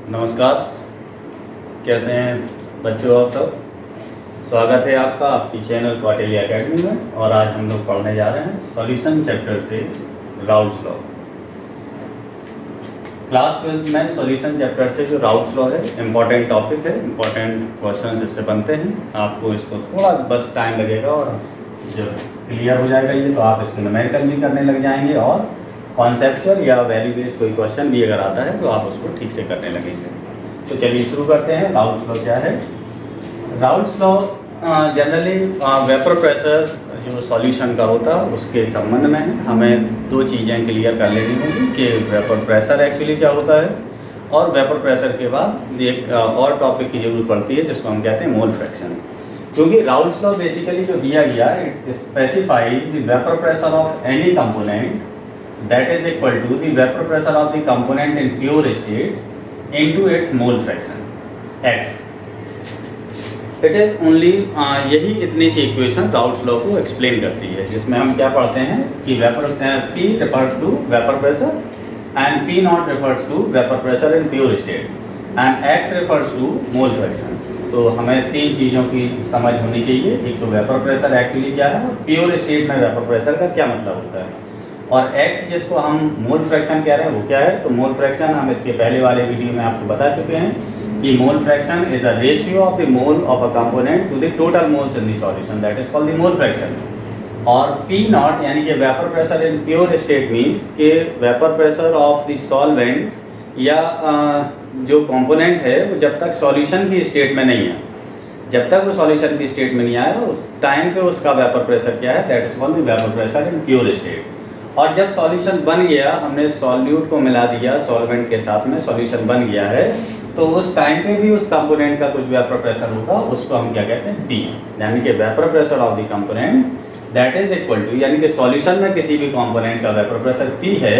नमस्कार। कैसे हैं बच्चों आप सब। स्वागत है आपका आपकी चैनल कौटिल्य एकेडमी में। और आज हम लोग पढ़ने जा रहे हैं सॉल्यूशन चैप्टर से राउल्स लॉ। क्लास 12 में सॉल्यूशन चैप्टर से जो राउल्स लॉ है इम्पॉर्टेंट टॉपिक है, इम्पॉर्टेंट क्वेश्चन इससे बनते हैं। आपको इसको थोड़ा बस टाइम लगेगा और जब क्लियर हो जाएगा ये तो आप इसको न्यूमेरिकल भी करने लग जाएंगे और कॉन्सेप्चुअल या वैल्यू बेस्ड कोई क्वेश्चन भी अगर आता है तो आप उसको ठीक से करने लगेंगे। तो चलिए शुरू करते हैं। राउल्स लॉ क्या है। Raoult's law generally vapour pressure जो सॉल्यूशन का होता है उसके संबंध में है। हमें दो चीज़ें क्लियर कर लेनी होगी कि वेपर प्रेशर एक्चुअली क्या होता है और वेपर प्रेशर के बाद एक और टॉपिक की जरूरत पड़ती है जिसको हम कहते हैं मोल फ्रैक्शन। क्योंकि राउल्स लॉ बेसिकली जो दिया गया it specifies the vapour pressure of any component that is equal to the vapor pressure of the component in pure state into its mole fraction x. It is only यही इतनी सी equation Raoult's law को explain करती है, जिसमें हम क्या पढ़ते हैं कि vapour P refers to vapor pressure and P naught refers to vapor pressure in pure state and x refers to mole fraction. तो हमें तीन चीज़ों की समझ होनी चाहिए। एक तो वेपर प्रेशर एक्चुअली क्या है और प्योर स्टेट में वेपर प्रेशर का क्या मतलब होता है, और x जिसको हम मोल फ्रैक्शन कह रहे हैं वो क्या है। तो मोल फ्रैक्शन हम इसके पहले वाले वीडियो में आपको बता चुके हैं कि mole fraction is a ratio of the mole of a component to the total moles in the solution, that is called the mole fraction. और P नॉट यानी कि vapour pressure in pure state means के vapour pressure of the solvent या जो component है वो जब तक सॉल्यूशन की स्टेट में नहीं है, जब तक वो सॉल्यूशन की स्टेट में नहीं आया उस टाइम पे उसका वेपर प्रेशर क्या है, that is called the vapour pressure in pure state. और जब सॉल्यूशन बन गया, हमने सॉल्यूट को मिला दिया सॉल्वेंट के साथ में, सॉल्यूशन बन गया है, तो उस टाइम पे भी उस कंपोनेंट का कुछ वेपर प्रेशर होगा, उसको हम क्या कहते हैं P, यानी कि vapour pressure of the component that is equal to, यानी कि सॉल्यूशन में किसी भी कंपोनेंट का वेपर प्रेशर P है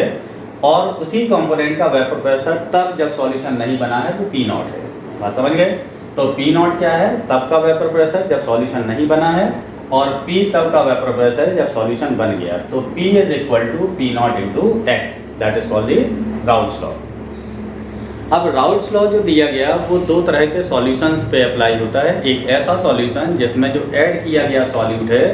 और उसी कंपोनेंट का वेपर प्रेशर तब जब सॉल्यूशन नहीं बना है तो P नॉट है। बात समझ गए। तो P नॉट क्या है, तब का वेपर प्रेशर जब सॉल्यूशन नहीं बना है, और P तब का वेपर प्रेशर है जब सॉल्यूशन बन गया। तो P is equal to P naught into एक्स, that is called the Raoult's law. अब राउल्स लॉ जो दिया गया वो दो तरह के सॉल्यूशंस पे अप्लाई होता है। एक ऐसा सॉल्यूशन जिसमें जो ऐड किया गया सॉल्यूट है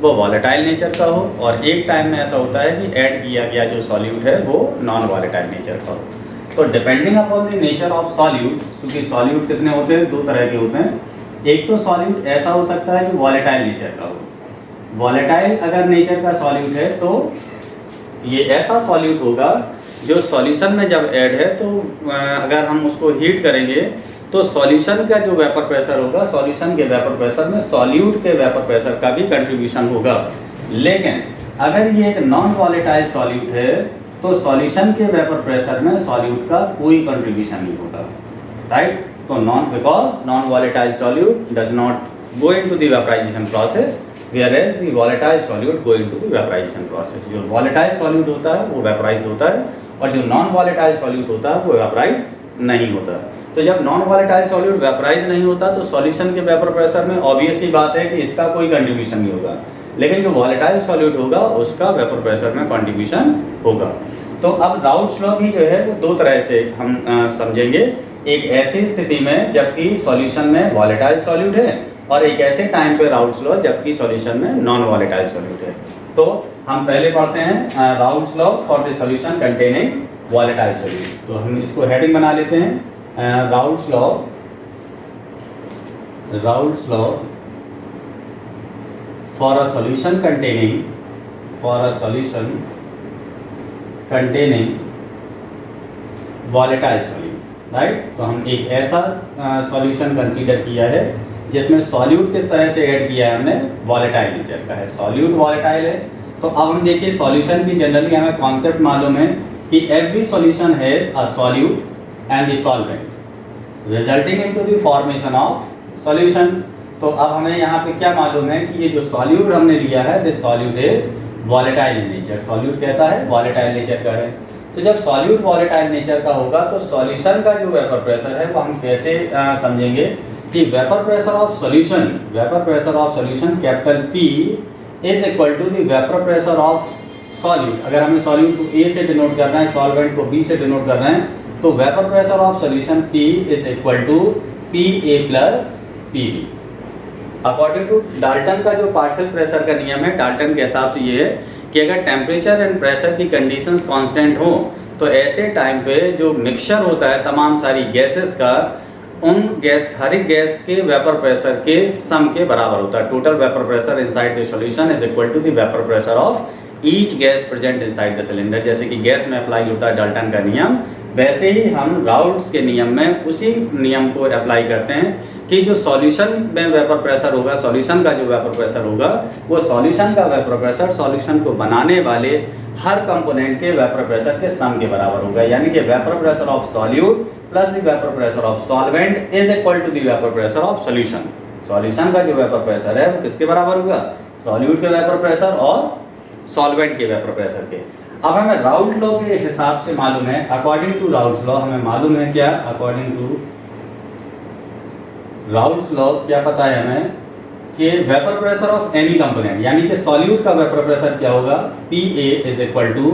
वो वॉलेटाइल नेचर का हो, और एक टाइम में ऐसा होता है कि ऐड किया गया जो सॉल्यूट है वो नॉन वॉलेटाइल नेचर का हो। तो depending upon the nature of solute, क्योंकि सॉल्यूट कितने होते हैं, दो तरह के होते हैं। एक तो सॉल्यूट ऐसा हो सकता है जो वॉलेटाइल नेचर का हो। वॉलेटाइल अगर नेचर का सॉल्यूट है तो ये ऐसा सॉल्यूट होगा जो सॉल्यूशन में जब ऐड है तो अगर हम उसको हीट करेंगे तो सॉल्यूशन का जो वेपर प्रेशर होगा, सॉल्यूशन के वेपर प्रेशर में सॉल्यूट के वेपर प्रेशर का भी कंट्रीब्यूशन होगा। लेकिन अगर ये एक नॉन वॉलेटाइल सॉल्यूट है तो सॉल्यूशन के वेपर प्रेशर में सॉल्यूट का कोई कंट्रीब्यूशन नहीं होगा, राइट। तो because non-volatile solute does not go into the vaporization process, whereas the volatile solute go into the vaporization process. जो volatile solute होता है वो vaporize होता है और जो non-volatile solute होता है वो vaporize नहीं होता। तो जब non-volatile solute vaporize नहीं होता तो solution के vapor pressure में obvious ही बात है कि इसका कोई contribution नहीं होगा, लेकिन जो volatile solute होगा उसका vapor pressure में contribution होगा। तो अब राउल्स लॉ भी जो है वो दो तरह से हम समझेंगे। एक ऐसी स्थिति में जबकि सॉल्यूशन में वॉलेटाइल सॉल्यूट है और एक ऐसे टाइम पे राउल्स लॉ जबकि सॉल्यूशन में नॉन वॉलेटाइल सॉल्यूट है। तो हम पहले पढ़ते हैं Raoul's law for the solution containing volatile solute. तो हम इसको हेडिंग बना लेते हैं Raoul's law for a solution containing volatile solute, right. तो हम एक ऐसा सॉल्यूशन कंसीडर किया है जिसमें सॉल्यूट किस तरह से ऐड किया है हमने, वॉलेटाइल नेचर का है, सॉल्यूट वॉलेटाइल है। तो अब हम देखिए सॉल्यूशन की जनरली हमें कॉन्सेप्ट मालूम है कि every solution has a solute and the solvent resulting into the formation of solution. तो अब हमें यहाँ पे क्या मालूम है कि ये जो सॉल्यूट हमने लिया है this solute is volatile in nature. Solute कैसा है, वॉलेटाइल नेचर का है। तो जब सॉल्यूट वॉलेटाइल नेचर का होगा तो सॉल्यूशन का जो वेपर प्रेशर है वो हम कैसे समझेंगे कि vapour pressure of solution capital P is equal to the vapour pressure of solute. अगर हमें सॉल्यूट को A से डिनोट करना है, सॉल्वेंट को B से डिनोट करना है, तो vapour pressure of solution P is equal to PA plus PB। According to Dalton का जो पार्शियल प्रेशर का नियम है, डाल्टन के हिसाब से ये है कि अगर टेम्परेचर एंड प्रेशर की कंडीशंस कांस्टेंट हो तो ऐसे टाइम पे जो मिक्सचर होता है तमाम सारी गैसेस का, उन गैस हर एक गैस के वेपर प्रेशर के सम के बराबर होता है। Total vapour pressure inside the solution is equal to the vapour pressure of each gas present inside the cylinder. जैसे कि गैस में अप्लाई होता है डाल्टन का नियम, वैसे ही हम राउल्ट्स के नियम में उसी नियम को अप्लाई करते हैं कि जो सॉल्यूशन में वेपर प्रेशर होगा, सॉल्यूशन का जो वेपर प्रेशर होगा, वो सॉल्यूशन का वेपर प्रेशर सॉल्यूशन को बनाने वाले हर कंपोनेंट के वेपर प्रेशर के सम के बराबर होगा। यानी कि vapour pressure of solute plus the vapour pressure of solvent is equal to the vapour pressure of solution. Solution का जो वेपर प्रेशर है वो किसके बराबर होगा? सॉल्यूट के वेपर प्रेशर और सॉल्वेंट के वेपर प्रेशर के। अब हमें राउल्ट लॉ के हिसाब से मालूम है, अकॉर्डिंग टू राउल्ट लॉ हमें मालूम है क्या, अकॉर्डिंग टू राउल्ट लॉ क्या पता है हमें कि vapour pressure of any component, यानी कि सॉल्यूट का वेपर प्रेशर क्या होगा? PA is equal to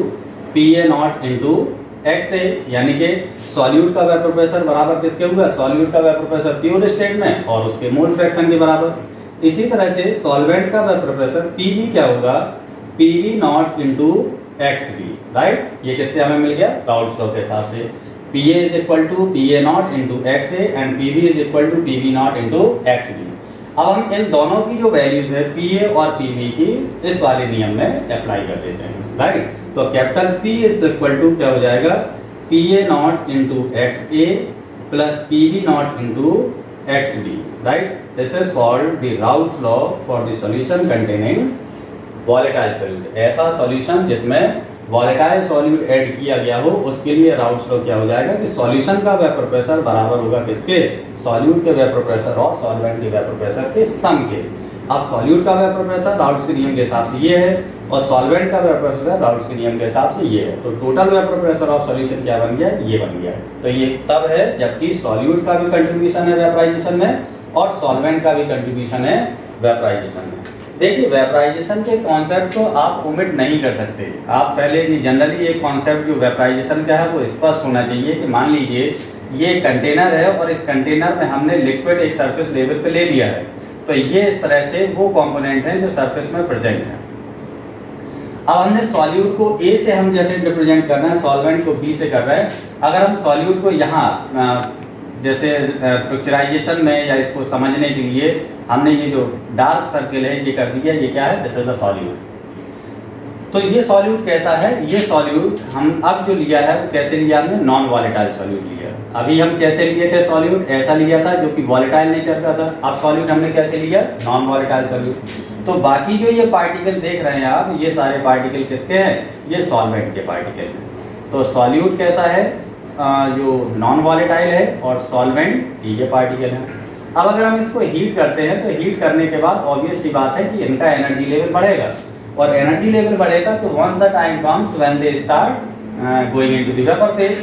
PA naught into XA, यानी कि सॉल्यूट का वेपर प्रेशर बराबर किसके होगा? सॉल्यूट का वेपर प्रेशर प्योर स्टेट में और उसके मोल फ्रैक्शन के बराबर। इसी तरह से सॉल्वेंट का वेपर प्रेशर PB क्या होगा? PB naught into XB, right. ये किससे हमें मिल गया? राउल्ट लॉ के हिसाब से PA is equal to PA naught into XA and PB is equal to PB naught into XB। अब हम इन दोनों की जो वैल्यूज है PA और PB की इस वाले नियम में अप्लाई कर देते हैं, राइट। तो capital P is equal to क्या हो जाएगा? PA naught into XA plus PB naught into XB, right. This is called the Raoult law for the solution containing volatile solute. ऐसा सॉल्यूशन जिसमें वॉलेटाइल सॉल्यूट ऐड किया गया हो, उसके लिए राउल्ट लॉ क्या हो जाएगा कि सॉल्यूशन का वेपर प्रेशर बराबर होगा किसके? सॉल्यूट के वेपर प्रेशर और सॉल्वेंट के वेपर प्रेशर के सम के। अब सॉल्यूट का वेपर प्रेशर राउल्ट के नियम के हिसाब से ये है और सॉल्वेंट का वेपर प्रेशर राउल्ट के नियम के हिसाब से ये है। तो total vapour pressure of solution क्या बन गया? ये बन गया। तो ये तब है जबकि सॉल्यूट का भी कंट्रीब्यूशन है वेपराइजेशन में और सॉल्वेंट का भी कंट्रीब्यूशन है वेपराइजेशन में। देखिए, वेपराइजेशन के कॉन्सेप्ट को आप ओमिट नहीं कर सकते। आप पहले जनरली एक कॉन्सेप्ट जो वेपराइजेशन का है वो स्पष्ट होना चाहिए कि मान लीजिए ये कंटेनर है और इस कंटेनर में हमने लिक्विड एक सरफेस लेवल पे ले लिया है, तो ये इस तरह से वो कंपोनेंट हैं जो सरफेस में प्रेजेंट हैं। अब हमने सॉल्यूट को A से हम जैसे रिप्रेजेंट कर रहे हैं, सॉल्वेंट को B से कर रहे हैं। अगर हम सॉल्यूट को यहाँ जैसे पिक्चराइजेशन में या इसको समझने के लिए हमने ये जो डार्क सर्किल है ये कर दिया, ये क्या है? This is the solute. तो ये सॉल्यूट कैसा है? ये सॉल्यूट हम अब जो लिया है वो कैसे लिया हमने? नॉन वॉलेटाइल सॉल्यूट लिया। अभी हम कैसे लिए थे सॉल्यूट? ऐसा लिया था जो कि वॉलेटाइल नेचर का था। अब सॉल्यूट हमने कैसे लिया? Non volatile solute. तो बाकी जो ये पार्टिकल देख रहे हैं आप, ये सारे पार्टिकल किसके हैं? ये सॉल्वेंट के पार्टिकल हैं। तो सॉल्यूट कैसा है? जो नॉन वॉलेटाइल है और सॉल्वेंट ये पार्टिकल है। अब अगर हम इसको हीट करते हैं तो हीट करने के बाद ऑब्वियस सी बात है कि इनका एनर्जी लेवल बढ़ेगा और एनर्जी लेवल बढ़ेगा तो once the time comes when they start going into the vapour phase.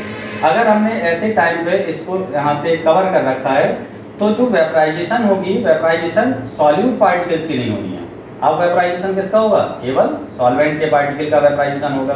अगर हमने ऐसे टाइम पे इसको यहाँ से कवर कर रखा है तो जो वेपराइजेशन होगी, वेपराइजेशन सॉल्यूट पार्टिकल्स की नहीं होनी है। अब वेपराइजेशन किसका होगा? केवल सॉल्वेंट के पार्टिकल का वेपराइजेशन होगा।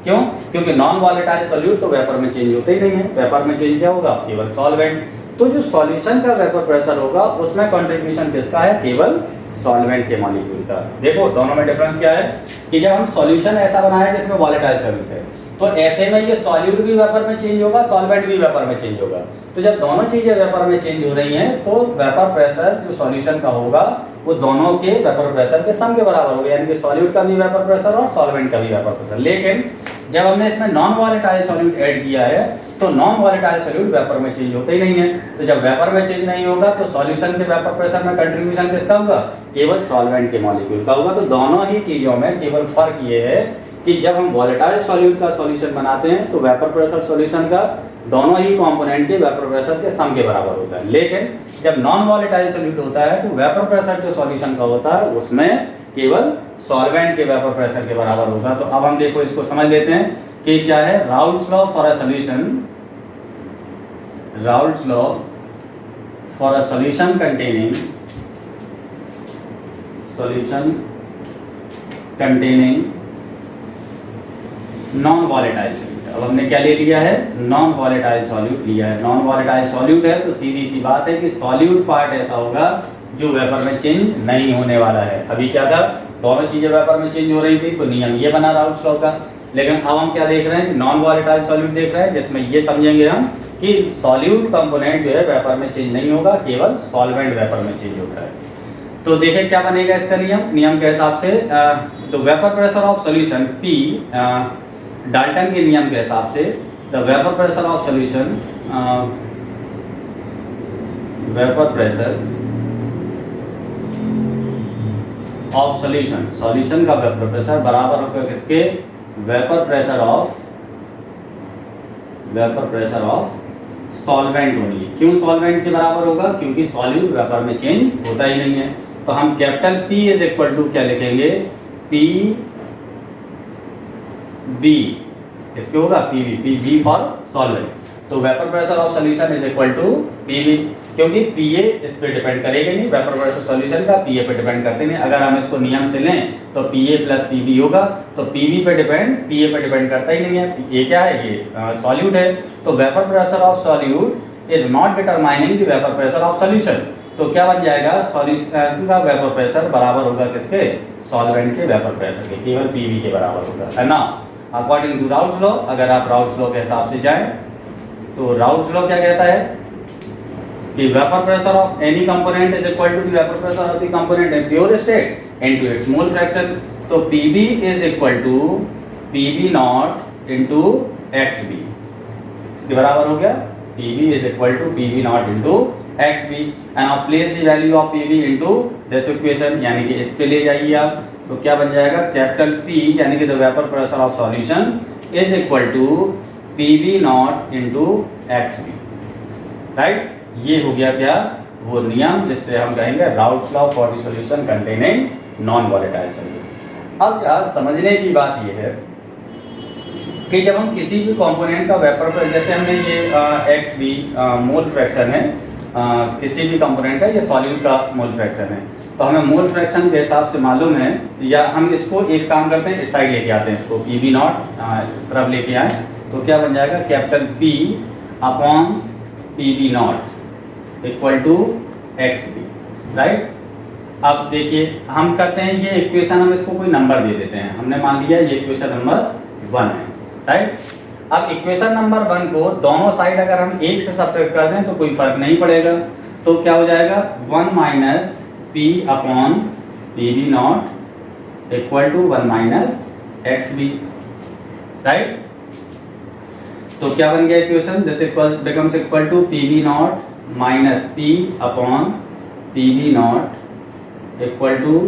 क्यों? क्योंकि नॉन वॉलेटाइल सॉल्यूट तो वेपर में चेंज होते ही नहीं है। वेपर में चेंज क्या होगा? केवल सॉल्वेंट। तो जो सॉल्यूशन का वेपर प्रेशर होगा उसमें कंट्रीब्यूशन किसका है? केवल सॉल्वेंट के मॉलिक्यूल का। देखो दोनों में डिफरेंस क्या है कि जब हम सॉल्यूशन ऐसा बनाए जिसमें वॉलेटाइल सॉल्यूट है तो ऐसे में ये सॉल्यूट भी वेपर में चेंज होगा, सॉल्वेंट भी वेपर में चेंज होगा। तो जब दोनों चीजें वेपर में चेंज हो रही हैं तो वेपर प्रेशर जो सॉल्यूशन का होगा वो दोनों के वेपर प्रेशर के सम के बराबर होगा, यानी कि सॉल्यूट का भी वेपर प्रेशर और सॉल्वेंट का भी वेपर प्रेशर। लेकिन जब हमने इसमें नॉन वॉलेटाइल सॉल्यूट ऐड किया है तो नॉन वॉलेटाइल सॉल्यूट वेपर में चेंज होता ही नहीं है। तो जब वेपर में चेंज नहीं होगा तो सॉल्यूशन के वेपर प्रेशर में कंट्रीब्यूशन किसका होगा? केवल सॉल्वेंट के मॉलिक्यूल का होगा। तो दोनों ही चीजों में केवल फर्क ये है कि जब हम वॉलेटाइल सॉल्यूट का सॉल्यूशन बनाते हैं तो वेपर प्रेशर सॉल्यूशन का दोनों ही कंपोनेंट के वेपर प्रेशर के सम के बराबर होता है। लेकिन जब नॉन वॉलेटाइल सॉल्यूट होता है तो वेपर प्रेशर जो सॉल्यूशन का होता है उसमें केवल सॉल्वेंट के वेपर प्रेशर के बराबर होगा। तो अब हम देखो इसको समझ लेते हैं कि क्या है Raoult's law for a solution. Raoult's law for a solution containing non volatile solute. अब हमने क्या ले लिया है, नॉन वॉलेटाइल सॉल्यूट लिया है। नॉन वॉलेटाइल सॉल्यूट है तो सीधी सी बात है कि सॉल्यूट पार्ट ऐसा होगा जो वेपर में चेंज नहीं होने वाला है। अभी क्या था, दोनों चीजें वेपर में चेंज हो रही थी तो नियम ये बना राउल्स लॉ का। लेकिन अब हम क्या देख रहे हैं, नॉन वॉलेटाइल सॉल्यूट देख रहे हैं, जिसमें ये समझेंगे हम कि सॉल्यूट कंपोनेंट जो है वेपर में चेंज नहीं होगा, केवल सॉल्वेंट वेपर में चेंज होता है। तो देखें क्या बनेगा इसका नियम के हिसाब से। तो vapour pressure of solution P, Dalton के नियम के हिसाब से the vapour pressure of solution, vapour pressure of solution का वेपर प्रेशर बराबर होगा किसके, vapour pressure of solvent only. क्यों सॉल्वेंट के बराबर होगा, क्योंकि सॉल्यूट वेपर में चेंज होता ही नहीं है। तो हम capital P is equal to क्या लिखेंगे, पी बी, इसके होगा PV फॉर सॉल्वेंट। तो vapour pressure of solution is equal to PV, क्योंकि PA इस पे डिपेंड करेगा नहीं, वेपर प्रेशर सॉल्यूशन का PA पे डिपेंड करते नहीं। अगर हम इसको नियम से लें तो PA प्लस PB होगा, तो PA पे डिपेंड करता ही नहीं है। ये क्या है, ये सॉल्यूट है। तो vapour pressure of solute is not determining the vapour pressure of solution. तो क्या बन जाएगा, सॉल्यूशन का वेपर प्रेशर बराबर होगा किसके, सॉल्वेंट के वेपर प्रेशर के, केवल PV के बराबर होगा, है ना। अकॉर्डिंग टू राउल्स लॉ, अगर आप राउल्स लॉ के हिसाब से जाएं तो राउल्स लॉ क्या कहता है कि vapour pressure of any component is equal to the vapour pressure of the component in pure state into its mole fraction. तो PB is equal to PB naught into XB, इसके बराबर हो गया। PB is equal to PB naught into XB and आप place the value of PB into this equation, यानी कि इस पे ले जाइए आप। तो क्या बन जाएगा, कैपिटल P यानी कि the vapour pressure of solution is equal to PB naught into XB, right. ये हो गया क्या, वो नियम जिससे हम कहेंगे Raoult's law for the solution containing non volatile solute. अब यार समझने की बात ये है कि जब हम किसी भी कंपोनेंट का वेपर प्रेशर, जैसे हमने ये XB मोल फ्रैक्शन है, किसी भी कंपोनेंट का ये सॉल्यूट का मोल फ्रैक्शन है, तो हमें मोल फ्रैक्शन के हिसाब से मालूम है, या हम इसको एक काम करते हैं, इस साइड लेके आते हैं इसको, PB नॉट इस तरफ लेके आए तो क्या बन जाएगा, capital P upon PB naught equal to XB, right. अब देखिए हम करते हैं ये इक्वेशन, हम इसको कोई नंबर दे देते हैं। हमने मान लिया ये इक्वेशन नंबर 1 है, राइट। अब इक्वेशन नंबर 1 को दोनों साइड अगर हम 1 से सब्ट्रैक्ट कर दें तो कोई फर्क नहीं पड़ेगा। तो क्या हो जाएगा, 1 minus P upon PB naught equal to 1 minus XB, right. तो क्या बन गया equation, this becomes equal to PB naught minus P upon PB naught equal to,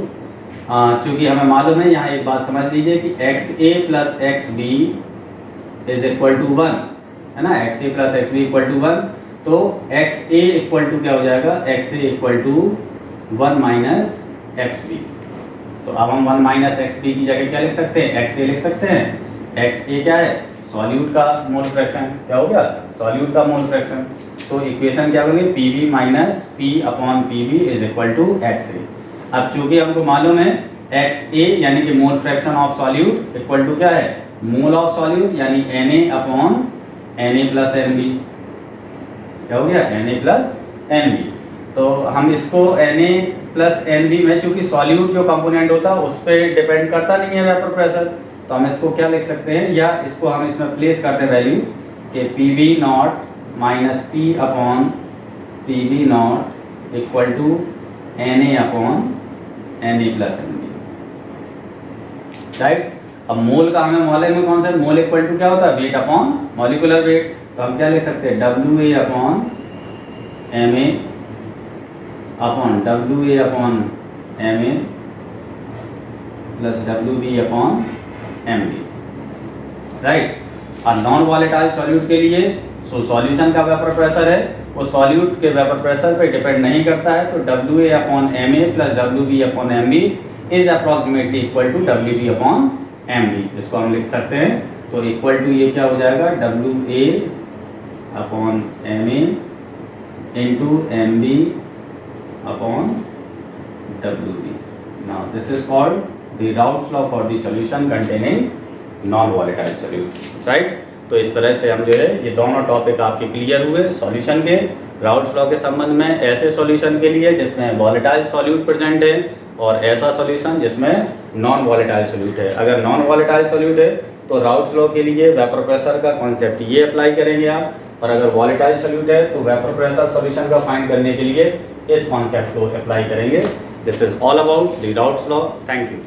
चूंकि हमें मालूम है, यहाँ एक बात समझ लीजिए कि XA plus XB is equal to 1, है ना। XA plus XB equal to 1, तो XA इक्वल टू क्या हो जाएगा, XA equal to 1 minus XB। तो अब हम 1 माइनस XB की जगह क्या लिख सकते हैं, XA लिख सकते हैं। XA क्या है, सॉल्यूट का मोल फ्रैक्शन, क्या हो गया, सॉल्यूट का मोल फ्रैक्शन। तो इक्वेशन क्या बनेगी, PB minus P upon PB is equal to XA। अब चूंकि हमको मालूम है XA यानी कि mole fraction of solute equal to क्या है, मोल ऑफ सॉल्यूट यानी Na upon Na plus Nb, क्या हो गया, Na प्लस Nb। तो हम इसको Na प्लस Nb में, चूंकि सॉल्यूट जो कंपोनेंट होता है उस पर डिपेंड करता नहीं है वेपर प्रेशर, तो हम इसको क्या लिख सकते हैं, या इसको हम इसमें प्लेस करते हैं वैल्यू कि PB naught minus P upon PB naught equal to Na upon Na plus Nb, right. अब मोल का हमें मालूम है कौन सा, मोल इक्वल टू क्या होता है, वेट अपॉन मॉलिक्यूलर वेट। तो हम क्या लिख सकते हैं, WA upon Ma upon WA upon Ma plus WB upon Mb, right. और नॉन वॉलेटाइल सॉल्यूट के लिए सॉल्यूशन का वेपर प्रेशर है, वो सॉल्यूट के वेपर प्रेशर पे डिपेंड नहीं करता है, तो WA upon Ma plus WB upon Mb is approximately equal to WB upon Mb। इसको हम लिख सकते हैं, तो इक्वल टू ये क्या हो जाएगा, WA upon Ma into Mb upon WB। Now this is called the Raoult's law for the solution containing non volatile solute, right. तो इस तरह से हम जो है ये दोनों टॉपिक आपके क्लियर हुए सॉल्यूशन के, राउल्ट्स लॉ के संबंध में, ऐसे सॉल्यूशन के लिए जिसमें वॉलेटाइल सॉल्यूट प्रेजेंट है और ऐसा सॉल्यूशन जिसमें नॉन वॉलेटाइल सॉल्यूट है। अगर नॉन वॉलेटाइल सॉल्यूट है तो राउल्ट्स लॉ के लिए वेपर प्रेशर का कॉन्सेप्ट ये अप्लाई करेंगे आप, और अगर वॉलेटाइल सॉल्यूट है तो वेपर प्रेशर सॉल्यूशन का फाइंड करने के लिए इस कॉन्सेप्ट को अप्लाई करेंगे। This is all about the Raoult's law. Thank you.